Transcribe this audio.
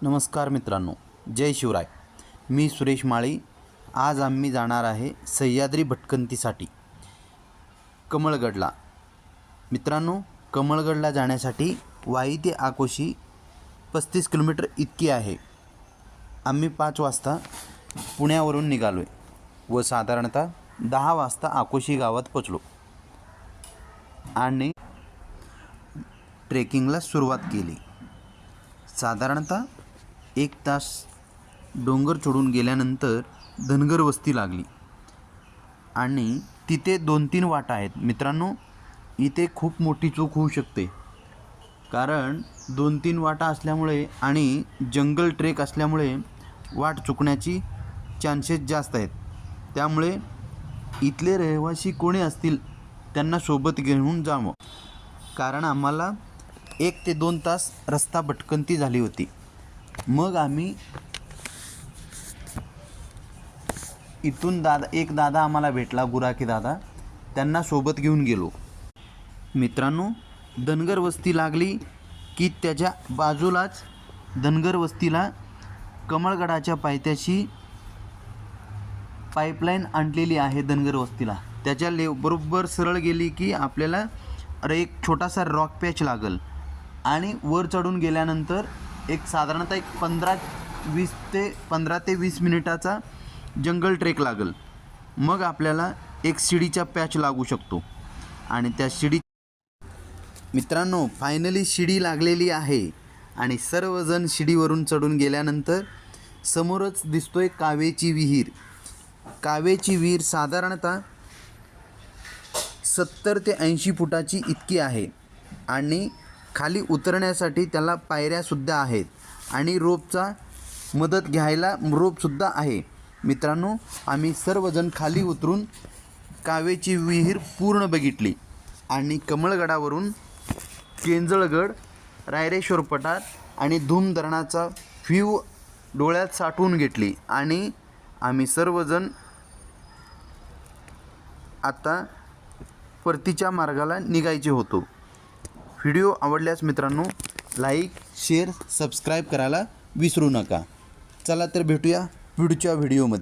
नमस्कार मित्रांनो, जय शिवराय. मी सुरेश माळी. आज आम्ही जाणार आहे सह्याद्री भटकंतीसाठी कमळगडला. मित्रांनो, कमळगडला जाण्यासाठी वाई ते आकोशी 35 किलोमीटर इतकी आहे. आम्ही 5 वाजता पुण्यावरून निघालो आहे व साधारणतः 10 वाजता आकोशी गावात पोचलो आणि ट्रेकिंगला सुरुवात केली. साधारणतः 1 तास डोंगर चढून गेल्यानंतर धनगर वस्ती लागली आणि तिथे 2-3 वाटा आहेत. मित्रांनो, इथे खूप मोठी चूक होऊ शकते, कारण 2-3 वाटा असल्यामुळे आणि जंगल ट्रेक असल्यामुळे वाट चुकण्याची चान्सेस जास्त आहेत. त्यामुळे इथले रहिवासी कोणी असतील त्यांना सोबत घेऊन जावं, कारण आम्हाला 1 ते 2 तास रस्ता भटकंती झाली होती. मग आम्ही इथून एक दादा आम्हाला भेटला, गुराखी दादा, त्यांना सोबत घेऊन गेलो. मित्रांनो, धनगर वस्ती लागली की त्याच्या बाजूलाच धनगर वस्तीला कमळगडाच्या पायथ्याशी पाईपलाईन आणलेली आहे. धनगर वस्तीला त्याच्या बरोबर सरळ गेली की आपल्याला एक छोटासा रॉक पॅच लागल आणि वर चढून गेल्यानंतर एक साधारणतः 15 ते 20 मिनिटाचा जंगल ट्रेक लागल. मग आपल्याला एक शिडीचा पॅच लागू शकतो आणि त्या मित्रांनो, फायनली शिडी लागलेली आहे आणि सर्वजण शिडीवरून चढून गेल्यानंतर समोरच दिसतोय कावेची विहीर. कावेची विहीर साधारणतः 70 ते 80 फुटाची इतकी आहे आणि खाली उतरण्यासाठी त्याला पायऱ्यासुद्धा आहेत आणि रोपचा मदत घ्यायला रोपसुद्धा आहे. मित्रांनो, आम्ही सर्वजण खाली उतरून कावेची विहीर पूर्ण बघितली आणि कमळगडावरून केंजळगड, रायरेश्वर पठार आणि धूम धरणाचा व्ह्यू डोळ्यात साठवून घेतली आणि आम्ही सर्वजण आता परतीच्या मार्गाला निघायचे होतो. व्हिडिओ आवडल्यास मित्रांनो लाईक, शेअर, सबस्क्राईब करायला विसरू नका. चला तर भेटूया पुढच्या व्हिडिओमध्ये.